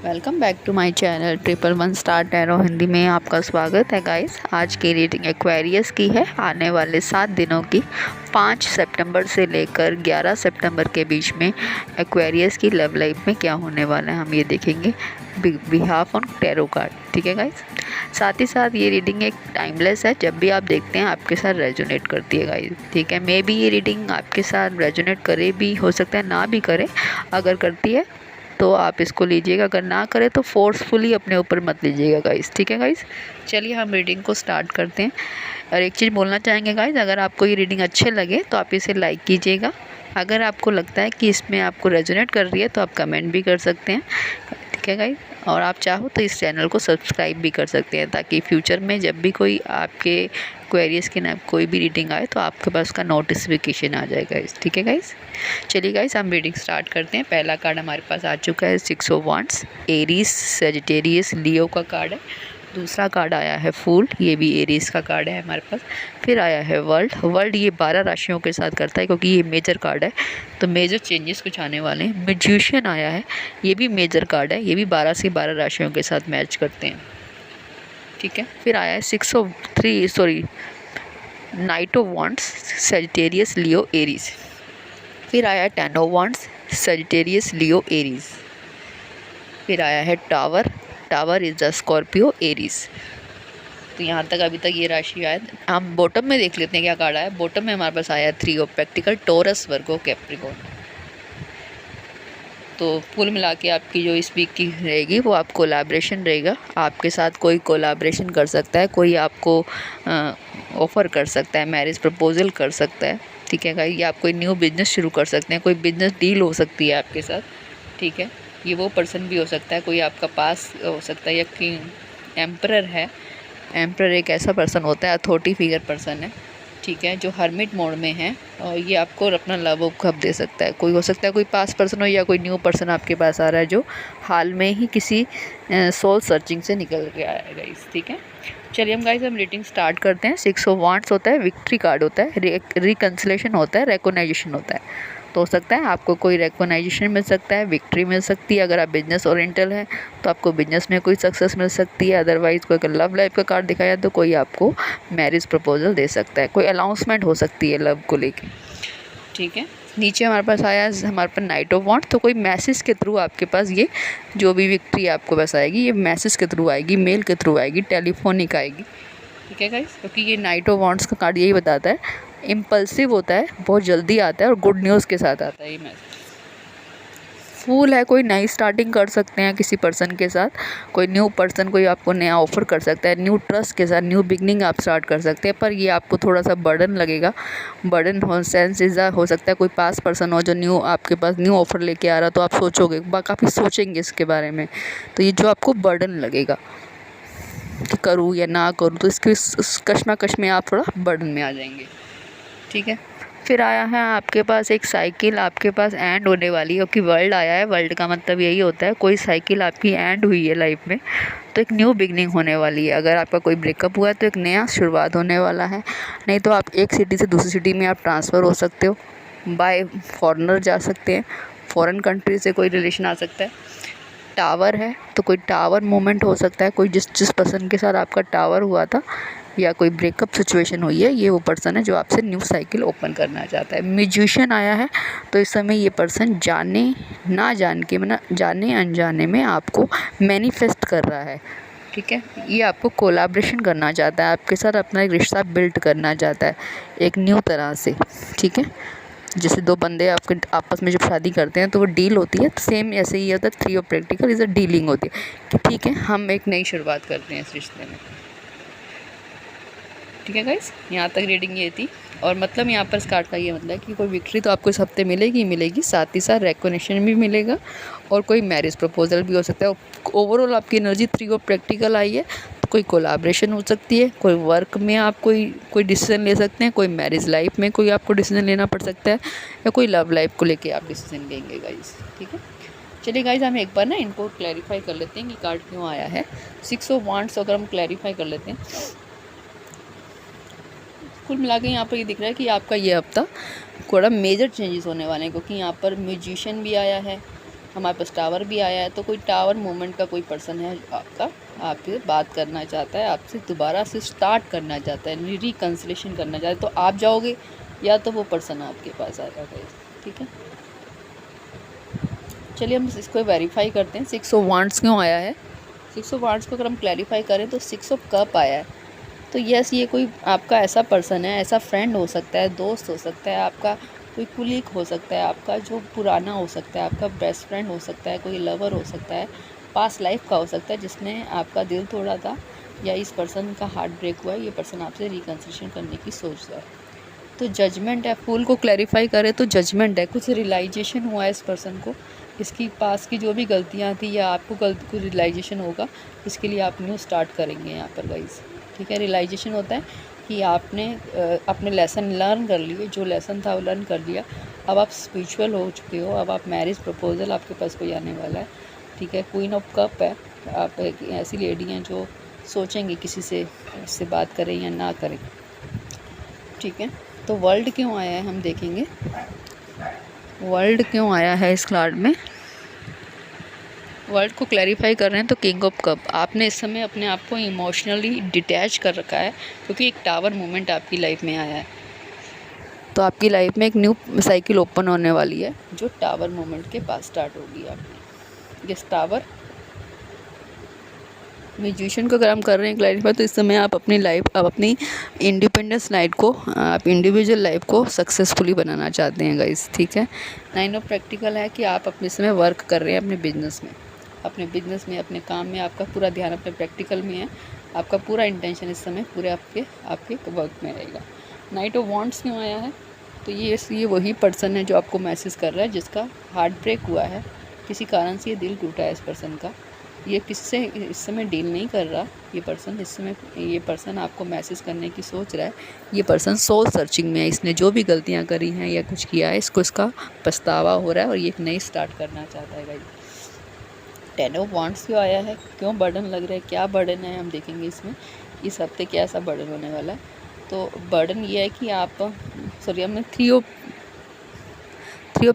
Welcome back to my channel 111 star tarot Hindi में आपका स्वागत है गाइस। आज की रीडिंग एक्वेरियस की है। आने वाले 7 दिनों की 5 सितंबर से लेकर 11 सितंबर के बीच में एक्वेरियस की लव लाइफ में क्या होने वाला है हम ये देखेंगे बिहाफ ऑन टैरो कार्ड। ठीक है गाइस। साथ ही साथ ये रीडिंग एक टाइमलेस है, जब भी आप देखते हैं आपके साथ रेजोनेट करती है गाइस। ठीक है, मे बी ये रीडिंग आपके साथ रेजोनेट करे भी, हो सकता है ना भी करे। अगर करती है तो आप इसको लीजिएगा, अगर ना करें तो फोर्सफुली अपने ऊपर मत लीजिएगा गाइस। ठीक है गाइस, चलिए हम रीडिंग को स्टार्ट करते हैं। और एक चीज़ बोलना चाहेंगे गाइस, अगर आपको ये रीडिंग अच्छे लगे तो आप इसे लाइक कीजिएगा। अगर आपको लगता है कि इसमें आपको रेजोनेट कर रही है तो आप कमेंट भी कर सकते हैं। ठीक है गाइस, और आप चाहो तो इस चैनल को सब्सक्राइब भी कर सकते हैं, ताकि फ्यूचर में जब भी कोई आपके क्वेरीज के नाम कोई भी रीडिंग आए तो आपके पास उसका नोटिफिकेशन आ जाएगा गाइस। ठीक है गाइस, चलिए गाइस हम रीडिंग स्टार्ट करते हैं। पहला कार्ड हमारे पास आ चुका है 6 ऑफ वांड्स, एरीज, सेजिटेरियस, लियो का कार्ड है। दूसरा कार्ड आया है फूल, ये भी एरीज का कार्ड है हमारे पास। फिर आया है वर्ल्ड ये 12 राशियों के साथ करता है, क्योंकि ये मेजर कार्ड है तो मेजर चेंजेस कुछ आने वाले हैं। मैजिशियन आया है, ये भी मेजर कार्ड है, ये भी 12 से 12 राशियों के साथ मैच करते हैं। ठीक है, फिर आया है night of wands, Sagittarius, Leo, Aries. फिर आया है 10 of wands, Sagittarius, Leo, Aries. फिर आया है tower is the Scorpio, Aries. तो यहाँ तक अभी तक ये राशि आया। हम बॉटम में देख लेते हैं क्या कार्ड आया। बॉटम में हमारे पास आया 3 of pentacle, Taurus, Virgo, Capricorn. तो कुल मिला के आपकी जो इस वीक की रहेगी वो आप कोलैबोरेशन रहेगा। आपके साथ कोई कोलैबोरेशन कर सकता है, कोई आपको ऑफ़र कर सकता है, मैरिज प्रपोजल कर सकता है। ठीक है गाइस, या आप कोई न्यू बिजनेस शुरू कर सकते हैं, कोई बिजनेस डील हो सकती है आपके साथ। ठीक है, ये वो पर्सन भी हो सकता है, कोई आपका पास हो सकता है, या किंग एम्परर है। एम्परर एक ऐसा पर्सन होता है, अथॉरिटी फिगर पर्सन है। ठीक है, जो हर्मिट मोड में है, और ये आपको अपना लव कब दे सकता है। कोई हो सकता है कोई पास पर्सन हो, या कोई न्यू पर्सन आपके पास आ रहा है जो हाल में ही किसी सोल सर्चिंग से निकल के आया है गाइस। ठीक है, चलिए हम रीडिंग स्टार्ट करते हैं। 6 ऑफ वांड्स होता है, विक्ट्री कार्ड होता है, रिकन्सिलेशन होता है, रिकॉग्नाइजेशन होता है। तो हो सकता है आपको कोई रिकॉग्नाइजेशन मिल सकता है, विक्ट्री मिल सकती है। अगर आप बिजनेस ओरिएंटल हैं तो आपको बिजनेस में कोई सक्सेस मिल सकती है। अदरवाइज़ कोई अगर लव लाइफ का कार्ड दिखाया तो कोई आपको मैरिज प्रपोजल दे सकता है, कोई अनाउंसमेंट हो सकती है लव को लेके। ठीक है, नीचे हमारे पास आया हमारे पास नाइट ऑफ वांड। तो कोई मैसेज के थ्रू आपके पास ये जो भी विक्ट्री आपको पास आएगी, ये मैसेज के थ्रू आएगी, मेल के थ्रू आएगी, टेलीफोनिक आएगी। ठीक है गाइस, क्योंकि ये नाइट ऑफ वांड्स का कार्ड यही बताता है, इम्पल्सिव होता है, बहुत जल्दी आता है और गुड न्यूज़ के साथ आता है ये मैसेज। फूल है, कोई नई स्टार्टिंग कर सकते हैं किसी पर्सन के साथ, कोई न्यू पर्सन कोई आपको नया ऑफर कर सकता है, न्यू ट्रस्ट के साथ न्यू बिगनिंग आप स्टार्ट कर सकते हैं। पर ये आपको थोड़ा सा बर्डन लगेगा। बर्डन हो सेंस इज़ हो सकता है कोई पास पर्सन हो जो न्यू आपके पास न्यू ऑफर लेके आ रहा, तो आप सोचोगे, काफ़ी सोचेंगे इसके बारे में। तो ये जो आपको बर्डन लगेगा कि करूँ या ना करूँ, तो इसकी कश्मकश में आप थोड़ा बर्डन में आ जाएंगे। ठीक है, फिर आया है आपके पास एक साइकिल आपके पास एंड होने वाली है, क्योंकि वर्ल्ड आया है। वर्ल्ड का मतलब यही होता है कोई साइकिल आपकी एंड हुई है लाइफ में, तो एक न्यू बिगनिंग होने वाली है। अगर आपका कोई ब्रेकअप हुआ है तो एक नया शुरुआत होने वाला है। नहीं तो आप एक सिटी से दूसरी सिटी में आप ट्रांसफ़र हो सकते हो, बाय फॉरेनर जा सकते हैं, फॉरेन कंट्री से कोई रिलेशन आ सकता है। टावर है तो कोई टावर मोमेंट हो सकता है, कोई जिस पर्सन के साथ आपका टावर हुआ था या कोई ब्रेकअप सिचुएशन हुई है, ये वो पर्सन है जो आपसे न्यू साइकिल ओपन करना चाहता है। म्यूजिशियन आया है, तो इस समय ये पर्सन जाने ना जान के मतलब जाने अनजाने में आपको मैनिफेस्ट कर रहा है। ठीक है, ये आपको कोलैबोरेशन करना चाहता है, आपके साथ अपना एक रिश्ता बिल्ड करना चाहता है एक न्यू तरह से। ठीक है, जैसे दो बंदे आपके आपस में जब शादी करते हैं तो वो डील होती है, सेम ऐसे ही होता है। 3 of practical is a dealing होती है कि ठीक है हम एक नई शुरुआत करते हैं इस रिश्ते में। ठीक है गाइस, यहाँ तक रीडिंग ये थी। और मतलब यहाँ पर इस कार्ड का ये मतलब है कि कोई विक्ट्री तो आपको इस हफ्ते मिलेगी, साथ ही साथ रिकॉग्निशन भी मिलेगा और कोई मैरिज प्रपोजल भी हो सकता है। ओवरऑल आपकी एनर्जी 3 ऑफ प्रैक्टिकल आई है, तो कोई कोलैबोरेशन हो सकती है, कोई वर्क में आप कोई डिसीजन ले सकते हैं, कोई मैरिज लाइफ में कोई आपको डिसीजन लेना पड़ सकता है, या कोई लव लाइफ को लेके आप डिसीजन लेंगे गाइस। ठीक है, चलिए गाइस हम एक बार ना इनको क्लैरिफाई कर लेते हैं कि कार्ड क्यों आया है। 6 ऑफ वांड्स अगर हम क्लैरिफाई कर लेते हैं, कुल मिला के यहाँ पर ये दिख रहा है कि आपका ये हफ्ता थोड़ा मेजर चेंजेस होने वाले हैं, क्योंकि यहाँ पर म्यूजिशियन भी आया है, हमारे पास टावर भी आया है, तो कोई टावर मूवमेंट का कोई पर्सन है आपका, आपसे बात करना चाहता है, आपसे दोबारा से स्टार्ट करना चाहता है, रिकन्सिलेशन करना चाहता है, तो आप जाओगे या तो वो पर्सन आपके पास आएगा गाइस, ठीक है। चलिए हम इसको वेरीफाई करते हैं 6 ऑफ वांड्स क्यों आया है। 6 ऑफ वांड्स को अगर हम क्लैरिफाई करें तो 6 ऑफ कप आया है। तो यस, ये कोई आपका ऐसा पर्सन है, ऐसा फ्रेंड हो सकता है, दोस्त हो सकता है, आपका कोई कुलीग हो सकता है, आपका जो पुराना हो सकता है, आपका बेस्ट फ्रेंड हो सकता है, कोई लवर हो सकता है, पास्ट लाइफ का हो सकता है जिसने आपका दिल तोड़ा था, या इस पर्सन का हार्ट ब्रेक हुआ है, ये पर्सन आपसे रिकन्सिलेशन करने की सोच रहा है। तो जजमेंट है, फूल को क्लैरिफाई करें तो जजमेंट है, कुछ रियलाइजेशन हुआ है इस पर्सन को, इसकी पास की जो भी गलतियाँ थी या आपको कुछ रियलाइजेशन होगा, इसके लिए आप न्यू स्टार्ट करेंगे यहाँ पर गाइस, ठीक है। रियलाइजेशन होता है कि आपने अपने लेसन लर्न कर लिए, जो लेसन था वो लर्न कर लिया, अब आप स्पिरिचुअल हो चुके हो, अब आप मैरिज प्रपोजल आपके पास कोई आने वाला है, ठीक है। क्वीन ऑफ कप है, आप एक ऐसी लेडी हैं जो सोचेंगे किसी से इससे बात करें या ना करें, ठीक है। तो वर्ल्ड क्यों आया है हम देखेंगे, वर्ल्ड क्यों आया है इस कार्ड में। वर्ल्ड को क्लैरिफाई कर रहे हैं तो किंग ऑफ कप, आपने इस समय अपने आप को इमोशनली डिटैच कर रखा है, क्योंकि एक टावर मोमेंट आपकी लाइफ में आया है। तो आपकी लाइफ में एक न्यू साइकिल ओपन होने वाली है, जो टावर मोमेंट के पास स्टार्ट होगी आपकी। ये टावर म्यूजिशियन को अगर हम कर रहे हैं क्लैरिफाई, तो इस समय आप अपनी लाइफ, आप अपनी इंडिपेंडेंस लाइफ को, आप इंडिविजुअल लाइफ को सक्सेसफुली बनाना चाहते हैं गाइस, ठीक है। 9 ऑफ प्रैक्टिकल है कि आप अपने समय वर्क कर रहे हैं अपने बिजनेस में, अपने काम में आपका पूरा ध्यान अपने प्रैक्टिकल में है, आपका पूरा इंटेंशन इस समय पूरे आपके वर्क में रहेगा। नाइट ऑफ वॉन्ट्स क्यों आया है, तो ये वही पर्सन है जो आपको मैसेज कर रहा है, जिसका हार्ट ब्रेक हुआ है, किसी कारण से ये दिल टूटा है इस पर्सन का, ये किससे इस समय डील नहीं कर रहा ये पर्सन, इस समय ये पर्सन आपको मैसेज करने की सोच रहा है, ये पर्सन सोल सर्चिंग में है, इसने जो भी गलतियां करी हैं या कुछ किया है, इसको इसका पछतावा हो रहा है और ये एक नई स्टार्ट करना चाहता है गाइस। 10 ऑफ वांड्स क्यों आया है, क्यों बर्डन लग रहा है, क्या बर्डन है हम देखेंगे इसमें, इस हफ्ते क्या ऐसा बर्डन होने वाला है। तो बर्डन ये है कि आप, सॉरी हमने थ्री ऑफ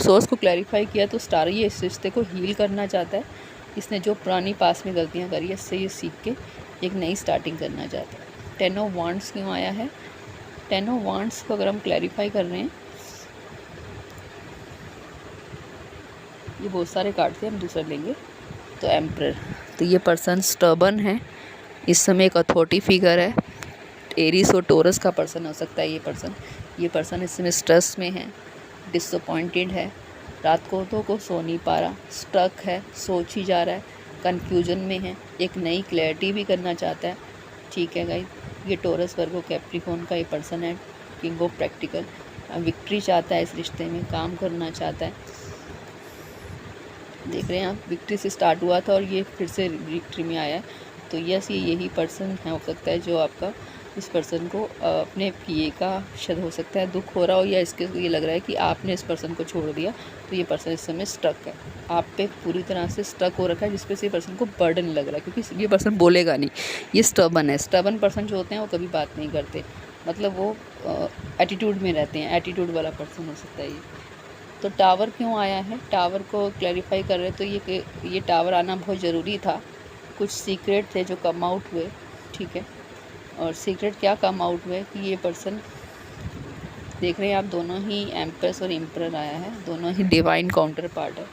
सोर्स को क्लैरिफाई किया, तो स्टार ये इस रिश्ते को हील करना चाहता है, इसने जो पुरानी पास में गलतियां करी है इससे ये सीख के एक नई स्टार्टिंग करना चाहता है। 10 ऑफ वांड्स क्यों आया है, 10 ऑफ वांड्स को अगर हम क्लैरिफाई कर रहे हैं, ये बहुत सारे कार्ड थे, हम दूसरा लेंगे। तो एम्परर, तो ये पर्सन स्टर्बन है, इस समय एक अथॉरिटी फिगर है, एरीज और टोरस का पर्सन हो सकता है ये पर्सन इस समय स्ट्रेस में है, डिसअपॉइंटेड है, रात को सो नहीं पा रहा, स्टक है, सोच ही जा रहा है, कन्फ्यूजन में है, एक नई क्लैरिटी भी करना चाहता है, ठीक है गाइस। ये टोरस वर्गो कैप्रिकॉर्न का ये पर्सन है, किंग ऑफ प्रैक्टिकल, विक्ट्री चाहता है, इस रिश्ते में काम करना चाहता है, देख रहे हैं आप, विक्ट्री से स्टार्ट हुआ था और ये फिर से विक्ट्री में आया है। तो यस, ये यही पर्सन है, हो सकता है जो आपका, इस पर्सन को अपने पिए का शायद हो सकता है दुख हो रहा हो, या इसके ये लग रहा है कि आपने इस पर्सन को छोड़ दिया, तो ये पर्सन इस समय स्टक है, आप पे पूरी तरह से स्टक हो रखा है, जिसपे से ये पर्सन को बर्डन लग रहा है, क्योंकि ये पर्सन बोलेगा नहीं, ये स्टबन है। स्टबन पर्सन जो होते हैं वो कभी बात नहीं करते, मतलब वो एटीट्यूड में रहते हैं, एटीट्यूड वाला पर्सन हो सकता है ये। तो टावर क्यों आया है, टावर को क्लैरिफाई कर रहे हैं, तो ये टावर आना बहुत ज़रूरी था, कुछ सीक्रेट थे जो कम आउट हुए, ठीक है। और सीक्रेट क्या कम आउट हुए कि ये पर्सन, देख रहे हैं आप, दोनों ही एम्प्रेस और एम्परर आया है, दोनों ही डिवाइन काउंटर पार्ट है।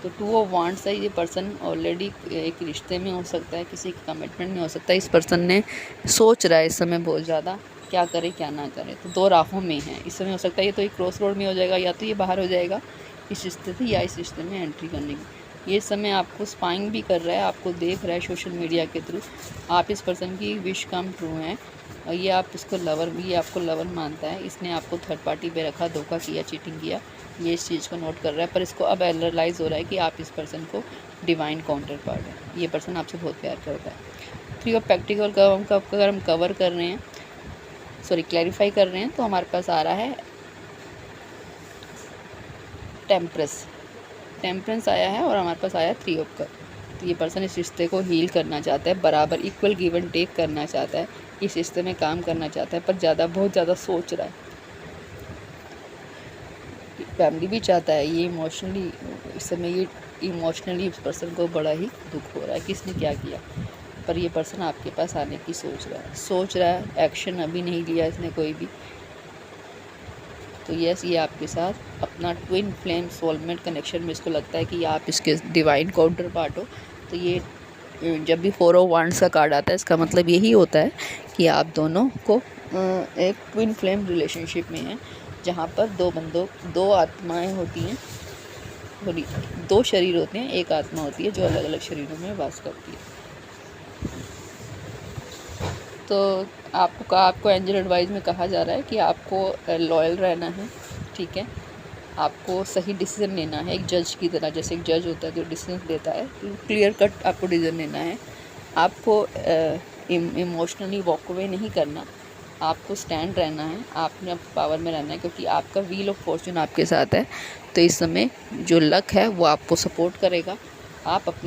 तो 2 ऑफ वांड्स है, ये पर्सन ऑलरेडी एक रिश्ते में हो सकता है, किसी कमिटमेंट में हो सकता है, इस पर्सन ने सोच रहा है इस समय बहुत ज़्यादा क्या करे क्या ना करे, तो 2 राहों में है इस समय, हो सकता है ये तो एक क्रॉस रोड में हो जाएगा, या तो ये बाहर हो जाएगा इस रिश्ते से, या इस रिश्ते में एंट्री करने की। ये समय आपको स्पाइंग भी कर रहा है, आपको देख रहा है सोशल मीडिया के थ्रू, आप इस पर्सन की विश कम ट्रू हैं, और ये आप इसको लवर भी, ये आपको लवर मानता है, इसने आपको थर्ड पार्टी पे रखा, धोखा किया, चीटिंग किया, ये इस चीज़ को नोट कर रहा है, पर इसको अब रियलाइज़ हो रहा है कि आप इस पर्सन को डिवाइन काउंटर पार्ट है, ये पर्सन आपसे बहुत प्यार करता है। 3 ऑफ प्रैक्टिकल का अगर हम कवर कर रहे हैं, सॉरी क्लैरिफाई कर रहे हैं, तो हमारे पास आ रहा है टेम्परेंस आया है, और हमारे पास आया 3 ऑफ कप। तो ये पर्सन इस रिश्ते को हील करना चाहता है, बराबर इक्वल गिव एंड टेक करना चाहता है, इस रिश्ते में काम करना चाहता है, पर बहुत ज़्यादा सोच रहा है, फैमिली भी चाहता है, ये इमोशनली इस समय ये इमोशनली उस पर्सन को बड़ा ही दुख हो रहा है कि इसने क्या किया, पर ये पर्सन आपके पास आने की सोच रहा है, एक्शन अभी नहीं लिया इसने कोई भी। तो यस, ये आपके साथ अपना ट्विन फ्लेम सोलमेट कनेक्शन में इसको लगता है कि आप इसके डिवाइन काउंटर पार्ट हो। तो ये जब भी 4 ऑफ वांड्स का कार्ड आता है, इसका मतलब यही होता है कि आप दोनों को एक ट्विन फ्लेम रिलेशनशिप में हैं, जहाँ पर दो आत्माएं होती हैं, सॉरी 2 शरीर होते हैं, एक आत्मा होती है जो अलग अलग शरीरों में वास करती है। तो आपको एंजल एडवाइस में कहा जा रहा है कि आपको लॉयल रहना है, ठीक है। आपको सही डिसीजन लेना है, एक जज की तरह, जैसे एक जज होता है जो डिसीजन लेता है, क्लियर कट आपको डिसीजन लेना है। आपको इमोशनली वॉक अवे नहीं करना, आपको स्टैंड रहना है, आपने अब पावर में रहना है, क्योंकि आपका व्हील ऑफ फॉर्चून आपके साथ है। तो इस समय जो लक है वो आपको सपोर्ट करेगा। आप अपनी